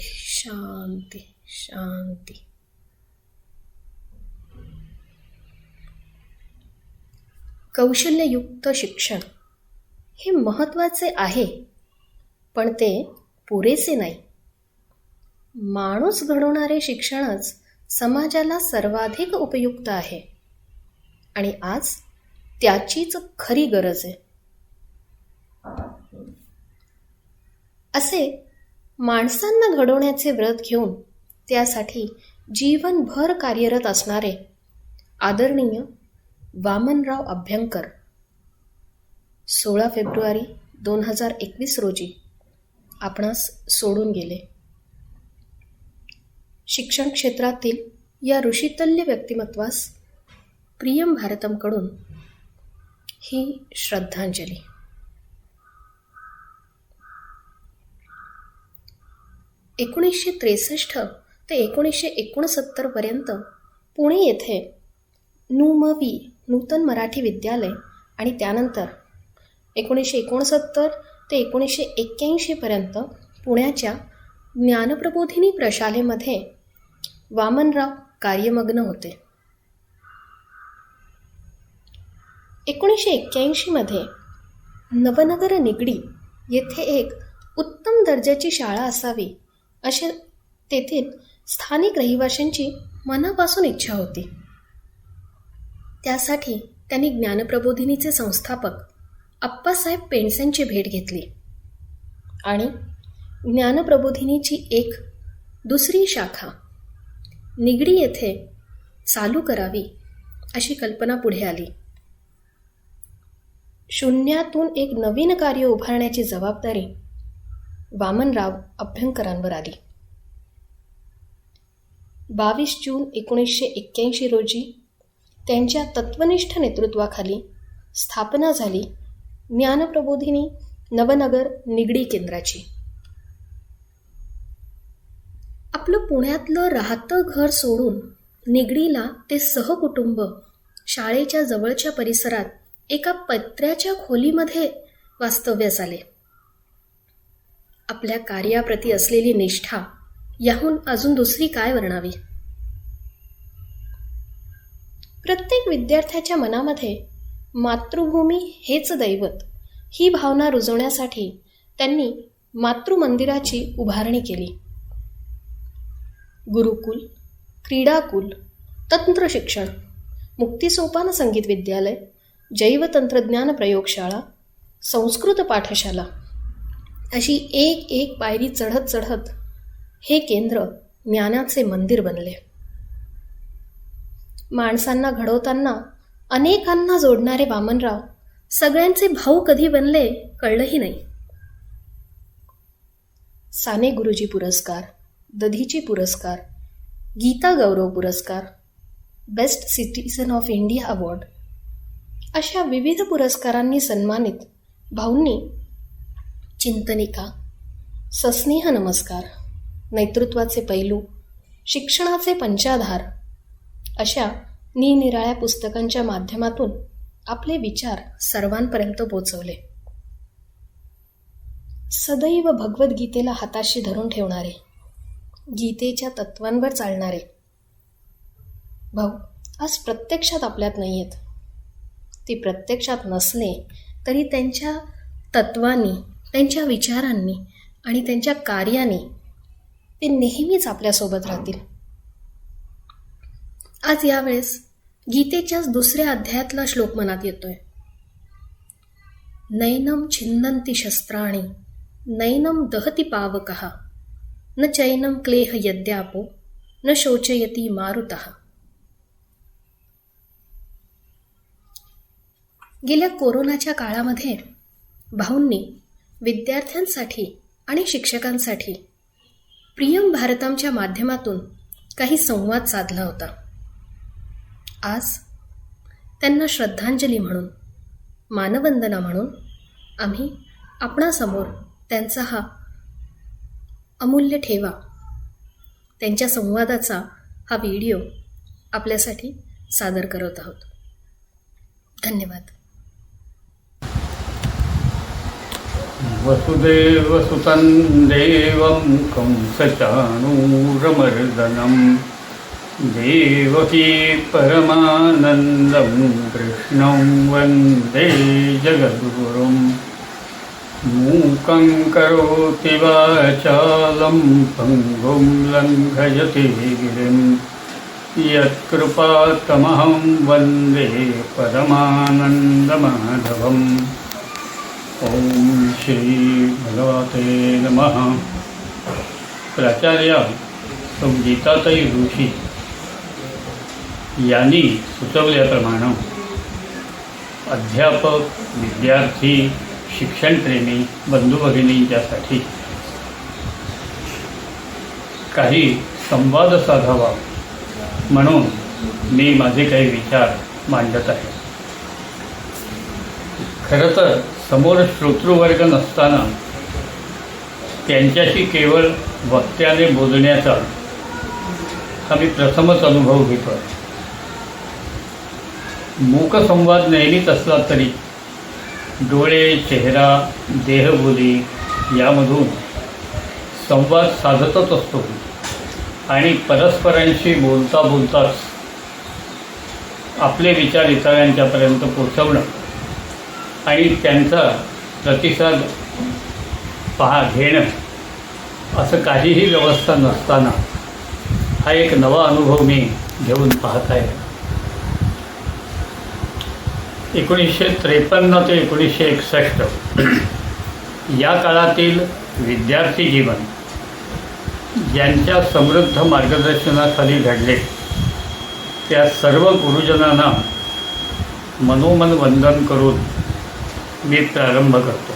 शांती शांती. कौशल्ययुक्त शिक्षण हे महत्त्वाचे आहे, पण ते पुरेसे नाही. माणूस घडवणारे शिक्षणच समाजाला सर्वाधिक उपयुक्त आहे आणि आज त्याचीच खरी गरज आहे. असे माणसांना घडवण्याचे व्रत घेऊन त्यासाठी जीवनभर कार्यरत असणारे आदरणीय वामनराव अभ्यंकर 16 फेब्रुवारी 2021 रोजी आपणास सोडून गेले. शिक्षण क्षेत्रातील या ऋषितल्य व्यक्तिमत्वास प्रियम भारतमकडून ही श्रद्धांजली. – 1963 ते 1969 पर्यंत पुणे येथे नुमवी नूतन मराठी विद्यालय आणि त्यानंतर 1969 ते 1981 पर्यंत पुण्याच्या ज्ञानप्रबोधिनी प्रशालेमध्ये वामनराव कार्यमग्न होते. 1981 मध्ये नवनगर निगडी येथे एक उत्तम दर्जाची शाळा असावी अशी तेथील स्थानिक रहिवाशांची मनापासून इच्छा होती. त्यासाठी त्यांनी ज्ञानप्रबोधिनीचे संस्थापक आप्पासाहेब पेंडसेंची भेट घेतली आणि ज्ञानप्रबोधिनीची एक दुसरी शाखा निगडी येथे चालू करावी अशी कल्पना पुढे आली. शून्यातून एक नवीन कार्य उभारण्याची जबाबदारी वामनराव अभ्यंकरांवर आली. 22 जून 1981 रोजी त्यांच्या तत्वनिष्ठ नेतृत्वाखाली स्थापना झाली ज्ञानप्रबोधिनी नवनगर निगडी केंद्राची. आपलं पुण्यातलं राहतं घर सोडून निगडीला ते सहकुटुंब शाळेच्या जवळच्या परिसरात एका पत्र्याच्या खोलीमध्ये वास्तव्यास आले. आपल्या कार्याप्रती असलेली निष्ठा याहून अजून दुसरी काय वर्णावी. प्रत्येक विद्यार्थ्याच्या मनामध्ये मातृभूमी हेच दैवत ही भावना रुजवण्यासाठी त्यांनी मातृमंदिराची उभारणी केली. गुरुकुल, क्रीडाकुल, तंत्रशिक्षण, मुक्तिसोपान संगीत विद्यालय, जैवतंत्रज्ञान प्रयोगशाळा, संस्कृत पाठशाला अशी एक एक पायरी चढत चढत हे केंद्र ज्ञानाचे मंदिर बनले. माणसांना घडवताना अनेकांना जोडणारे वामनराव सगळ्यांचे भाऊ कधी बनले कळलंही नाही. साने गुरुजी पुरस्कार, दधीची पुरस्कार, गीता गौरव पुरस्कार, best citizen of India award अशा विविध पुरस्कारांनी सन्मानित भाऊंनी चिंतनिका, सस्नेह नमस्कार, नेतृत्वाचे पैलू, शिक्षणाचे पंचाधार अशा निरनिराळ्या पुस्तकांच्या माध्यमातून आपले विचार सर्वांपर्यंत पोचवले. सदैव भगवद्गीतेला हाताशी धरून ठेवणारे, गीतेच्या तत्वांवर चालणारे भाऊ आज प्रत्यक्षात आपल्यात नाही आहेत. ती प्रत्यक्षात नसले तरी त्यांच्या तत्वांनी, त्यांच्या विचारांनी आणि त्यांच्या कार्याने ते नेहमीच आपल्यासोबत राहतील. आज यावेळेस गीतेच्याच दुसऱ्या अध्यायातला श्लोक मनात येतोय. नैनम छिन्नन्ति शस्त्राणि नैनम दहति पावकः न चैनम क्लेह यद्यापो न शोचयति मारुतः. गेल्या कोरोनाच्या काळामध्ये भाऊंनी विद्यार्थ्यांसाठी आणि शिक्षकांसाठी प्रियम भारतमच्या माध्यमातून काही संवाद साधला होता. आज त्यांना श्रद्धांजली म्हणून, मानवंदना म्हणून आम्ही आपणासमोर त्यांचा हा अमूल्य ठेवा, त्यांच्या संवादाचा हा व्हिडिओ आपल्यासाठी सादर करत आहोत. धन्यवाद. वसुदेवसुतं देवं कंसचाणूरमर्दनं देवकी परमानन्दं कृष्णं वन्दे जगद्गुरुं मूकं करोति वाचालं पङ्गुं लङ्घयति गिरिं यत्कृपातमहं वन्दे परमानन्दमाधवम्। ओम श्री भगवते नमः। प्राचार्य गीताताई ऋषी यांनी सुचवल्याप्रमाणे अध्यापक, विद्यार्थी, शिक्षणप्रेमी बंधू भगिनींच्यासाठी काही संवाद साधावा म्हणून मी माझे काही विचार मांडत आहे। खरं तर समोर श्रोतृवर्ग नसताना त्यांच्याशी केवळ वक्त्याने बोलण्याचा हा मी प्रथमच अनुभव घेतो। मूकसंवाद नेहमीच असला तरी डोळे, चेहरा, देहबोली यामधून संवाद साधतच असतो आणि परस्परांशी बोलता बोलताच आपले विचार इतरांच्यापर्यंत पोचवणं आणि त्यांचा प्रतिसाद घेणं असं काहीही व्यवस्था नसताना हा एक नवा अनुभव मी घेऊन पाहत आहे। 1953 ते 1961 या काळातील विद्यार्थी जीवन ज्यांच्या समृद्ध मार्गदर्शनाखाली घडले त्या सर्व गुरुजनांना मनोमन वंदन करून मी प्रारंभ करतो।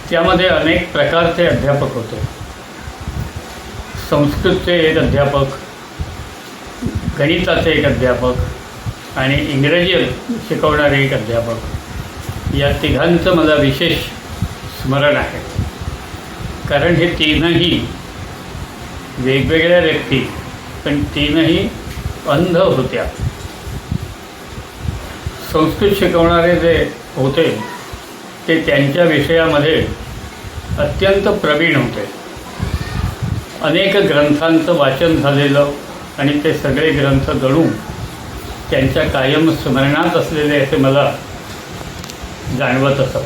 त्यामध्ये अनेक प्रकारचे अध्यापक होते। संस्कृतचे एक अध्यापक, गणिताचे एक अध्यापक आणि इंग्रजी शिकवणारे एक अध्यापक, या तिघांचं मला विशेष स्मरण आहे। कारण हे तीनही वेगवेगळ्या व्यक्ती पण तीनही अंध होत्या। संस्कृत शिकवणारे जे होते ते त्यांच्या विषयामध्ये अत्यंत प्रवीण होते। अनेक ग्रंथांचं वाचन झालेलं आणि ते सगळे ग्रंथ गणून त्यांच्या कायम स्मरणात असलेले असे मला जाणवत असत।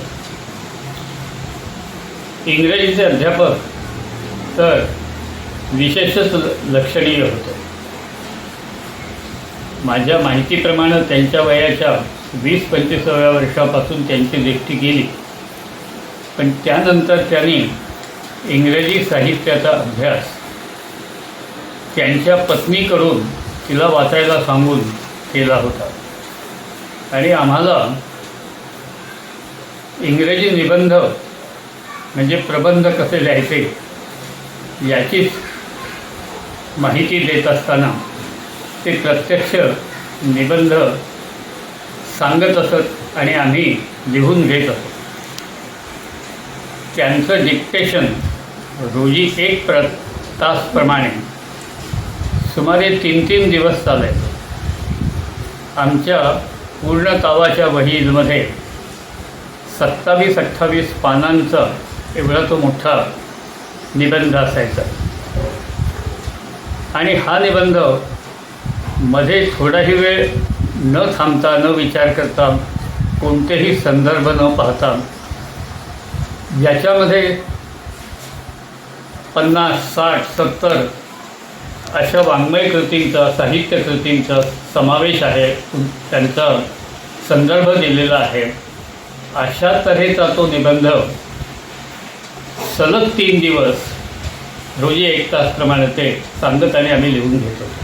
इंग्रजीचे अध्यापक तर विशेषच लक्षणीय होते। माझ्या माहितीप्रमाणे त्यांच्या वयाच्या 20-25व्या वर्षापासून त्यांची दृष्टी गेली, पण त्यानंतर त्यांनी इंग्रजी साहित्याचा अभ्यास त्यांच्या पत्नीकडून तिला वाचायला सांगून केला होता आणि आम्हाला इंग्रजी निबंध म्हणजे प्रबंध कसे लिहायचे याचीच माहिती देत असताना ते प्रत्यक्ष निबंध सांगत असत आणि आम्ही लिहून घेत असत। त्यांचं डिक्टेशन रोजी 1 तासप्रमाणे सुमारे 3-3 दिवस चालायचं। आमच्या पूर्ण कावाच्या वहीमध्ये 27-28 पानांचा एवढा तो मोठा निबंध असायचा आणि हा निबंध मध्ये थोडाही वेळ न थांबता, न विचार करता, कोणतेही संदर्भ न पाहता याच्यामध्ये 50, 60, 70 अशा वाङ्मय कृतींचा, साहित्य कृतींचा समावेश आहे, त्यांचा संदर्भ दिलेला आहे। अशा तऱ्हेचा तो निबंध सलग 3 दिवस रोजी 1 तासप्रमाणे ते सातत्याने आम्ही लिहून घेत होतो।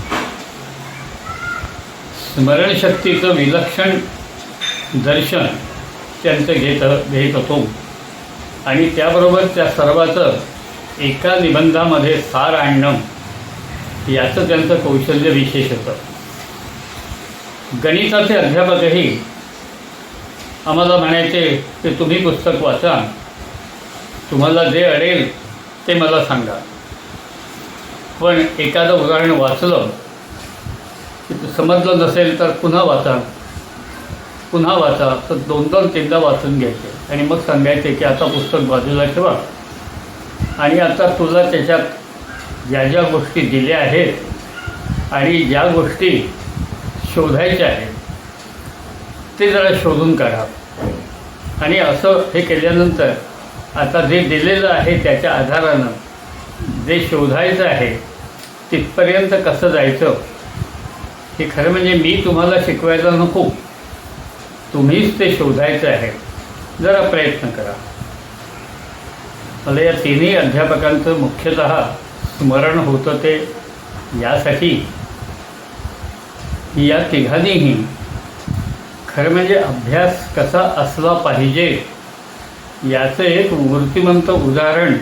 स्मरणशक्तीचं विलक्षण दर्शन त्यांचं घेत होतो आणि त्याबरोबर त्या सर्वाचं एका निबंधामध्ये सार आणणं याचं त्यांचं कौशल्य विशेष होतं। गणिताचे अध्यापकही आम्हाला म्हणायचे की तुम्ही पुस्तक वाचा, तुम्हाला जे अडेल ते मला सांगा, पण एखादं उदाहरण वाचलं की समजलं नसेल तर पुन्हा वाचा पुन्हा वाचा, तर 2-2 तीनदा वाचून घ्यायचे आणि मग सांगायचे की आता पुस्तक बाजूला ठेवा आणि आता तुला त्याच्यात ज्या ज्या गोष्टी दिल्या आहेत आणि ज्या गोष्टी शोधायच्या आहेत ते जरा शोधून काढा. आणि असं हे केल्यानंतर आता जे दिलेलं आहे त्याच्या आधारानं जे शोधायचं आहे तिथपर्यंत कसं जायचं हे खरं म्हणजे मी तुम्हाला शिकवायला नको, तुम्हीच ते शोधायचं आहे. जरा प्रयत्न करा. मला या तिन्ही अध्यापकांचं मुख्यतः स्मरण होतं ते यासाठी की या तिघांनीही खरं म्हणजे अभ्यास कसा असला पाहिजे याचं एक मूर्तिमंत उदाहरण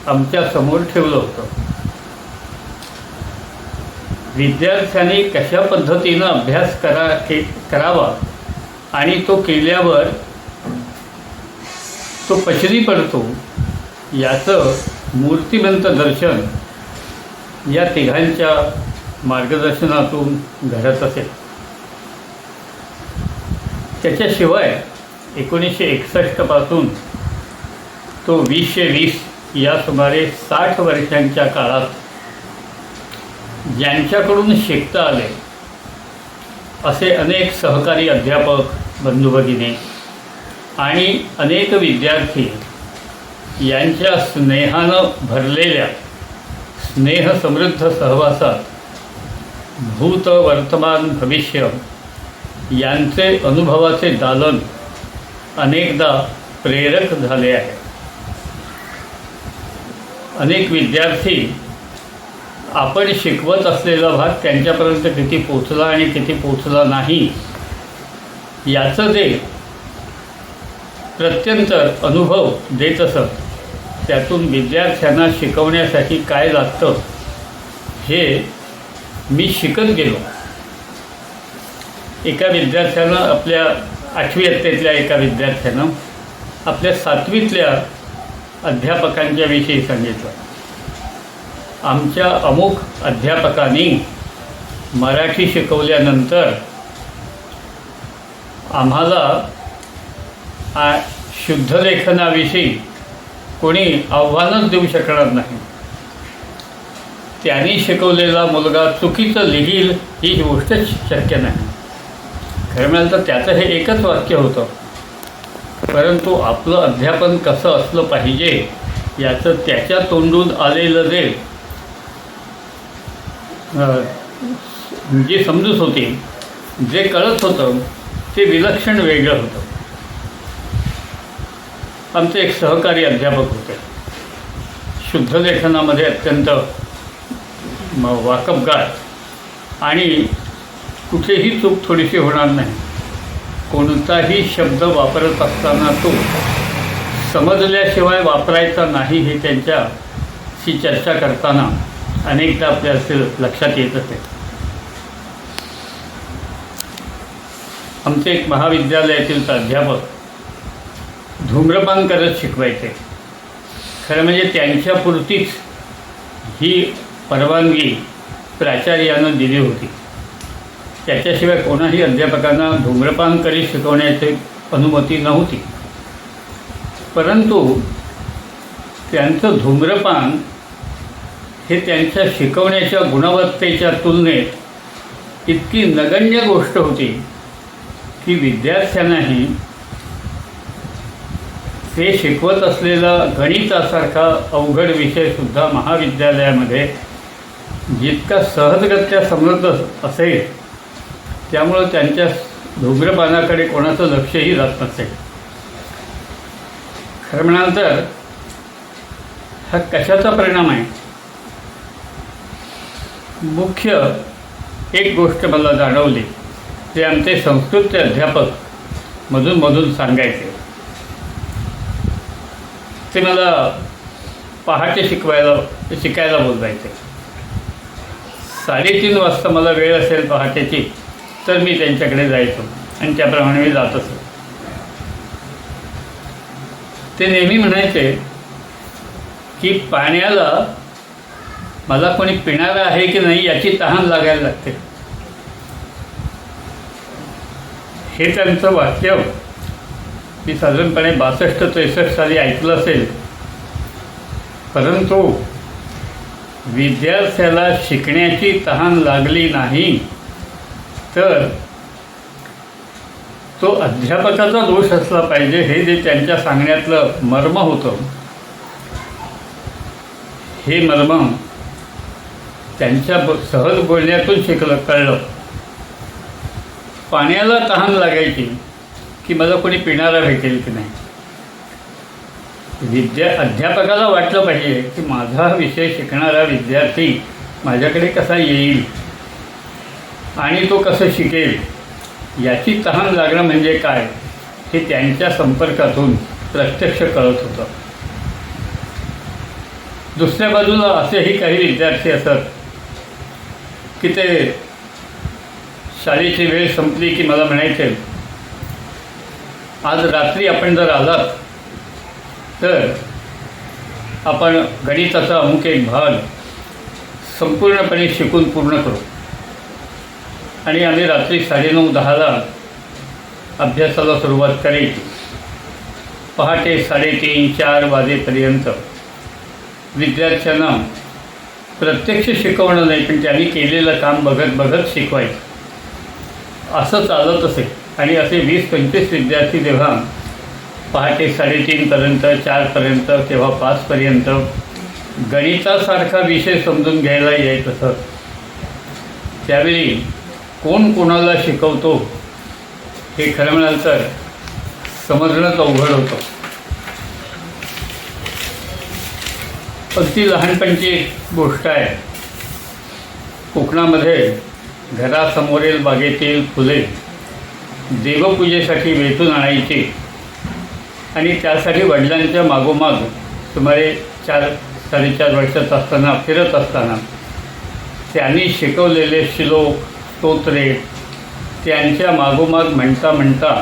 आमच्या समोर ठेवलं होतं. विद्यार्थ्यांनी कशा पद्धतीनं अभ्यास करावा आणि तो केल्यावर तो पचनी पडतो याचं मूर्तिमंत दर्शन या तिघांच्या मार्गदर्शनातून घडत असेल. त्याच्याशिवाय 1961 पासून तो 2020 या सुमारे 60 वर्षांच्या काळात ज्यांच्याकडून शिकता आले असे अनेक सहकारी अध्यापक बंधुभगिनी आणि अनेक विद्यार्थी यांच्या स्नेहानं भरलेल्या स्नेहसमृद्ध सहवासात भूत वर्तमान भविष्य यांचे अनुभवाचे दालन अनेकदा प्रेरक झाले आहे. अनेक विद्यार्थी आपण शिकवत असलेला भाग त्यांच्यापर्यंत किती पोचला आणि किती पोचला नाही याचं जे प्रत्यंतर अनुभव देत असत, त्यातून विद्यार्थ्यांना शिकवण्यासाठी काय लागतं हे मी शिकत गेलो. एका विद्यार्थ्यानं आपल्या 8वी इयत्तेतल्या एका विद्यार्थ्यानं आपल्या 7वीतल्या अध्यापकांच्या विषयी सांगितलं. आमच्या अमुक अध्यापकांनी मराठी शिकवल्यानंतर आम्हाला शुद्धलेखनाविषयी कोणी आव्हानच देऊ शकणार नाही. त्यांनी शिकवलेला मुलगा चुकीचं लिहील ही गोष्टच शक्य नाही. खरं म्हणाल तर त्याचं हे एकच वाक्य होतं, परंतु आपलं अध्यापन कसं असलं पाहिजे याचं त्याच्या तोंडून आलेलं जी समजूत होती, जे कळत होतं ते विलक्षण वेगळं होतं. आमचे एक सहकारी अध्यापक होते, शुद्धलेखनामध्ये अत्यंत वाकबगार आणि कुठेही चूक थोडीशी होणार नाही. कोणताही शब्द वापरत असताना तो समजल्याशिवाय वापरायचा नाही हे त्यांच्याशी चर्चा करताना अनेकदा आपल्या लक्षात येत असे. आमचे एक महाविद्यालयातील प्राध्यापक धूम्रपान करत शिकवायचे. खरं म्हणजे त्यांच्यापुरतीच ही परवानगी प्राचार्यानं दिली होती. त्याच्याशिवाय कोणाही अध्यापकांना धूम्रपान करीत शिकवण्याची अनुमती नव्हती. परंतु त्यांचं धूम्रपान हे त्यांच्या शिकवण्याच्या गुणवत्तेच्या तुलनेत इतकी नगण्य गोष्ट होती की विद्यार्थ्यांनाही ते शिकवत असलेला गणितासारखा अवघड विषयसुद्धा महाविद्यालयामध्ये जितका सहजगत्या समजत असेल, त्यामुळं त्यांच्या धूम्रपानाकडे कोणाचं लक्षही जात नसेल. खरं म्हणाल तर हा कशाचा परिणाम आहे? मुख्य एक गोष्ट मला जाणवली, ते आमचे संस्कृतचे अध्यापक मधून सांगायचे. ते मला पहाटे शिकायला बोलवायचे. 3:30 वाजता मला वेळ असेल पहाटेची तर मी त्यांच्याकडे जायचो आणि त्याप्रमाणे मी जात असतो. ते नेहमी म्हणायचे की पाण्याला मला कोणी पिणारं आहे की नाही याची तहान लागायला लागते. हे त्यांचं वाक्य मी साधारणपणे 62-63 साली ऐकलं असेल. परंतु विद्यार्थ्याला शिकण्याची तहान लागली नाही तर तो अध्यापकाचा दोष असला पाहिजे, हे जे त्यांच्या सांगण्यातलं मर्म होतं, हे मर्म त्यांच्या सहज बोलण्यातून कळलं. पाण्याला तहान लागायची की मला कोणी पिणारा भेटेल की नाही. अध्यापकाला वाटलं पाहिजे की माझा विषय शिकणारा विद्यार्थी माझ्याकडे कसा येईल आणि तो कसं शिकेल याची तहान लागणं म्हणजे काय हे त्यांच्या संपर्कातून प्रत्यक्ष कळत होतं. दुसऱ्या बाजूला असेही काही विद्यार्थी असत की ते शाळेची वेळ संपली की मला म्हणायचे, आज रात्री आपण जर आलात तर आपण गणिताचा अमुक एक भाग संपूर्णपणे शिकून पूर्ण करू. आणि आम्ही रात्री 9:30-10ला अभ्यासाला सुरुवात करायची. पहाटे 3:30-4 वाजेपर्यंत विद्यार्थ्यांना प्रत्यक्ष शिकवणं नाही, पण त्यांनी केलेलं काम बघत बघत शिकवायचं. असं चालत असे. आणि असे 20-25 विद्यार्थी जेव्हा पहाटे 3:30पर्यंत 4पर्यंत तेव्हा 5पर्यंत गणितासारखा विषय समजून घ्यायला येत असत, त्यावेळी कोण कोणाला शिकवतो हे खरं म्हणाल तर समजणंच अवघड होतं. अगदी लहानपणची गोष्ट आहे. कोकणामध्ये घरासमोरील बागेतील फुले देवपूजेसाठी वेचून आणायची आणि त्यासाठी वडिलांच्या मागोमाग सुमारे 4-4.5 वर्षात असताना फिरत असताना त्यांनी शिकवलेले श्लोक स्तोत्रे त्यांच्या मागोमाग म्हणता म्हणता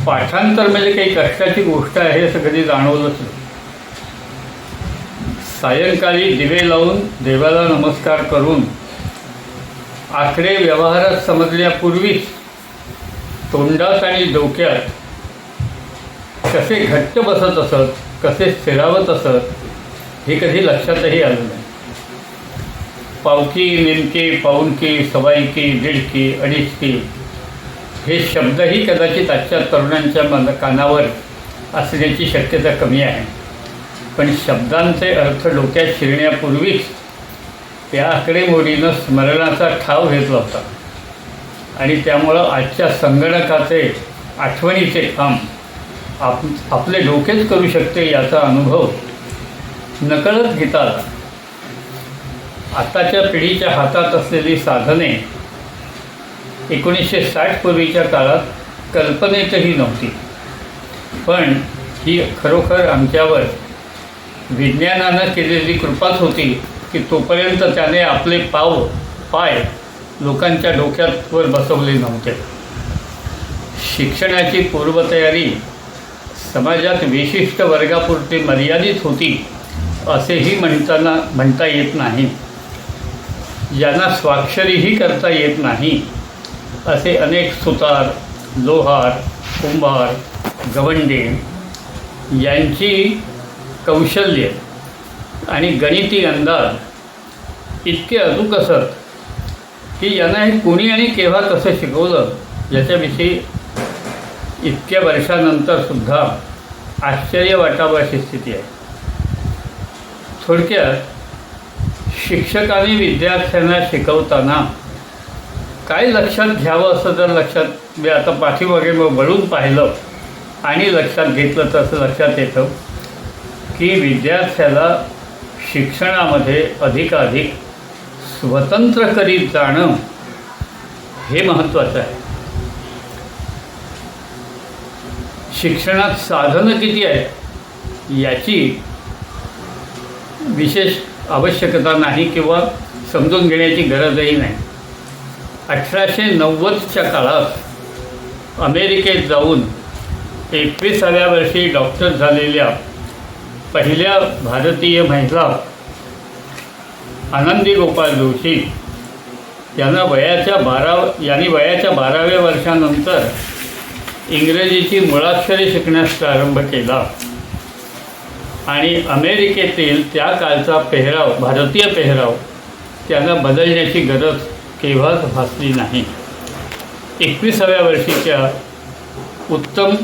पाठांतर म्हणजे काही कष्टाची गोष्ट आहे असं कधी जाणवलंच नाही. सायंकाळी दिवे लावून देवाला नमस्कार करून आकडे व्यवहारात समजल्यापूर्वीच तोंडात आणि डोक्यात कसे घट्ट बसत असत, कसे स्थिरावत असत हे कधी लक्षातही आलं नाही. पावकी, नेमके, पाऊणकी, सवाईकी, दीडकी, अडीचकी हे शब्दही कदाचित आजच्या तरुणांच्या कानावर असण्याची शक्यता कमी आहे. पण शब्दांचे अर्थ डोक्यात शिरण्यापूर्वीच त्या आकडेमोडीनं स्मरणाचा ठाव घेतला होता. आणि त्यामुळं आजच्या संगणकाचे आठवणीचे काम आपले डोकेच करू शकते याचा अनुभव नकळत घेता आला. आताच्या पिढीच्या हातात असलेली साधने 1960 पूर्वीच्या काळात कल्पनेतही नव्हती. पण ही खरोखर आमच्यावर विज्ञानानं केलेली कृपाच होती की तोपर्यंत त्याने आपले पाय लोकांच्या डोक्यावर बसवले नव्हते. शिक्षणाची पूर्वतयारी समाजात विशिष्ट वर्गापुरती मर्यादित होती असेही म्हणता येत नाही. ज्यांना स्वाक्षरीही करता येत नाही असे अनेक सुतार, लोहार, कुंभार, गवंडे यांची कौशल्य आणि गणिती अंदाज इतके अचूक असत की यांना हे कोणी आणि केव्हा कसं शिकवलं याच्याविषयी इतक्या वर्षानंतरसुद्धा आश्चर्य वाटावं अशी स्थिती आहे. थोडक्यात शिक्षकांनी विद्यार्थ्यांना शिकवताना काय लक्षात घ्यावं असं जर लक्षात मी आता पाठीमागे वळून पाहिलं आणि लक्षात घेतलं तर असं लक्षात येतं की विद्यार्थ्याला शिक्षणामध्ये अधिकाधिक स्वतंत्र करीत जाणं हे महत्त्वाचं आहे. शिक्षणात साधनं किती आहेत याची विशेष आवश्यकता नाही किंवा समजून घेण्याची गरजही नाही. 1890च्या काळात अमेरिकेत जाऊन 21व्या वर्षी डॉक्टर झालेल्या पहिल्या भारतीय महिला आनंदी गोपाळ जोशी यांनी वयाच्या 12व्या वर्षानंतर इंग्रजीची मुळाक्षरे शिकण्यास प्रारंभ केला आणि अमेरिकेतील त्या काळचा पेहराव, भारतीय पेहराव त्यांना बदलण्याची गरज केव्हाच भासली नाही. 21व्या वर्षीच्या उत्तम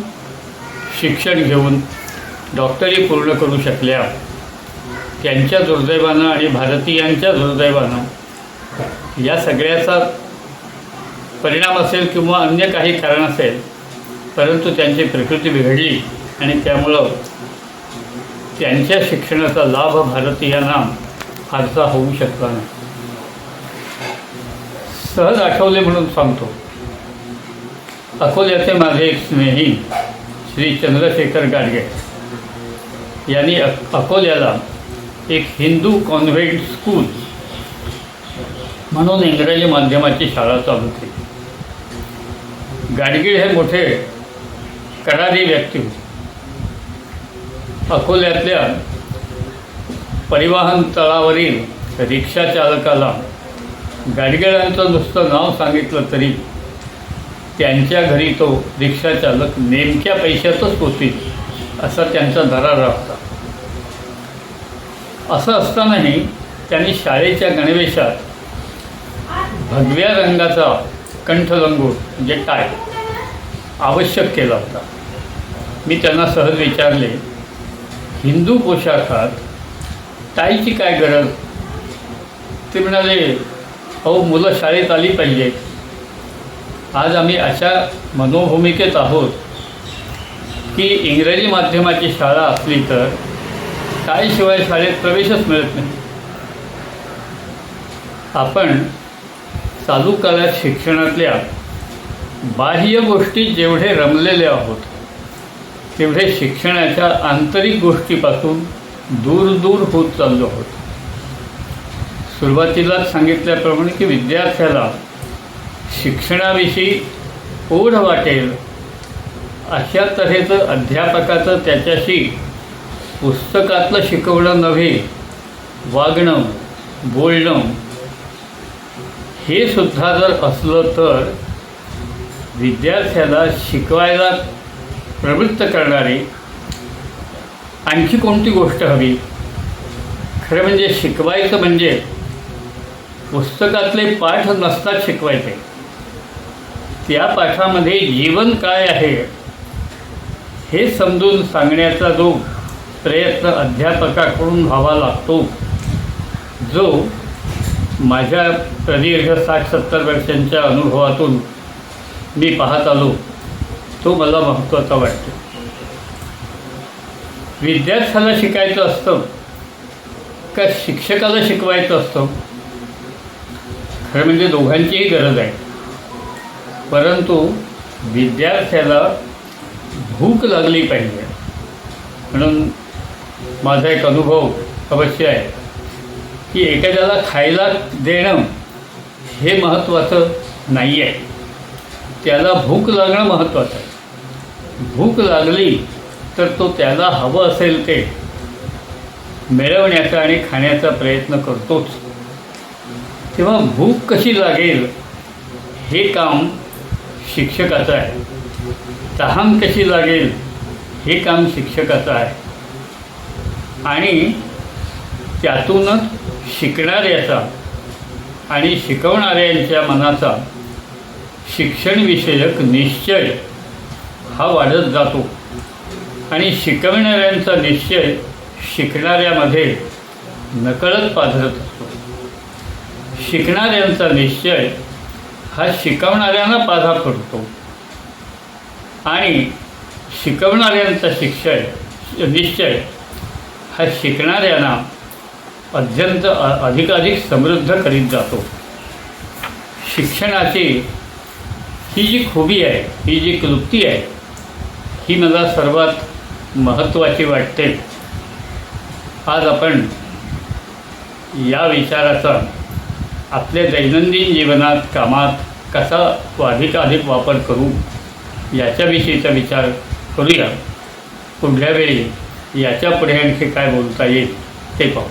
शिक्षण घेऊन डॉक्टरी पूर्ण करू शकल्या. त्यांच्या दुर्दैवानं आणि भारतीयांच्या दुर्दैवानं या सगळ्याचा परिणाम असेल किंवा अन्य काही कारण असेल, परंतु त्यांची प्रकृती बिघडली आणि त्यामुळं त्यांच्या शिक्षणाचा लाभ भारतीयांना फारसा होऊ शकला नाही. सहज आठवले म्हणून सांगतो. अकोल्याचे माझे एक स्नेही श्री चंद्रशेखर गाडगे यांनी अकोल्याला एक हिंदू कॉन्व्हेंट स्कूल म्हणून इंग्रजी माध्यमाची शाळा चालू केली. गाडगीळ हे मोठे करारी व्यक्ती होते. अकोल्यातल्या परिवहन तळावरील रिक्षा चालकाला गाडगिळांचं नुसतं नाव सांगितलं तरी त्यांच्या घरी तो रिक्षा चालक नेमक्या पैशातच पोचेल असा त्यांचा दरार होता. असं असतानाही त्यांनी शाळेच्या गणवेशात भगव्या रंगाचा कंठलंगोट म्हणजे टाय आवश्यक केला होता. मी त्यांना सहज विचारले, हिंदू पोशाखात टायची काय गरज? ते म्हणाले, अहो मुलं शाळेत आली पाहिजेत. आज आम्ही अशा मनोभूमिकेत आहोत की इंग्रजी माध्यमाची शाळा असली तर टायशिवाय शाळेत प्रवेशच मिळत नाही. आपण चालू काळात शिक्षणातल्या बाह्य गोष्टी जेवढे रमलेले आहोत तेवढे शिक्षणाच्या आंतरिक गोष्टीपासून दूर दूर होत चाललो आहोत. सुरुवातीलाच सांगितल्याप्रमाणे की विद्यार्थ्याला शिक्षणाविषयी ओढ वाटेल अशा तऱ्हेचं अध्यापकाचं त्याच्याशी पुस्तकातलं शिकवणं नव्हे, वागणं, बोलणं हे सुद्धा जर असलं तर विद्यार्थ्याला शिकवायला प्रवृत्त करणारी आणखी कोणती गोष्ट हवी? खरं म्हणजे शिकवायचं म्हणजे पुस्तकातले पाठ नसतात शिकवायचे. त्या पाठामध्ये जीवन काय आहे हे समजून सांगण्याचा जो प्रयत्न अध्यापकाकडून व्हावा लागतो, जो माझ्या प्रदीर्घ 60-70 वर्षांच्या अनुभवातून मी पाहत आलो, तो मला महत्त्वाचा वाटतो. विद्यार्थ्याला शिकायचं असतं का शिक्षकाला शिकवायचं असतं? खरं म्हणजे दोघांचीही गरज आहे. परंतु विद्यार्थ्याला भूक लागली पाहिजे. म्हणून माझा एक अनुभव अवश्य आहे की एखाद्याला खायला देणं हे महत्त्वाचं नाही आहे, त्याला भूक लागणं महत्त्वाचं आहे. भूक लागली तर तो त्याला हवं असेल ते मिळवण्याचा आणि खाण्याचा प्रयत्न करतोच. तेव्हा भूक कशी लागेल हे काम शिक्षकाचं आहे. तहान कशी लागेल हे काम शिक्षकाचं आहे. आणि त्यातूनच शिकणाऱ्याचा आणि शिकवणाऱ्यांच्या मनाचा शिक्षणविषयक निश्चय हा वाढत जातो आणि शिकवणाऱ्यांचा निश्चय शिकणाऱ्यामध्ये नकळत पाझरत असतो. शिकणाऱ्यांचा निश्चय हा शिकवणाऱ्यांना पाझा पडतो आणि शिकवणाऱ्यांचा निश्चय हा शिकणाऱ्यांना अत्यंत अधिकाधिक समृद्ध करीत जातो. शिक्षणाची ही जी खूबी आहे, ही जी क्लृप्ती आहे, ही मला सर्वात महत्त्वाची वाटते. आज आपण या विचाराचा आपल्या दैनंदिन जीवनात, कामात कसा अधिकाधिक वापर करू याच्याविषयीचा विचार करूया. पुढल्या वेळी याच्या पुढे आणखी काय बोलता येईल ते पाहू.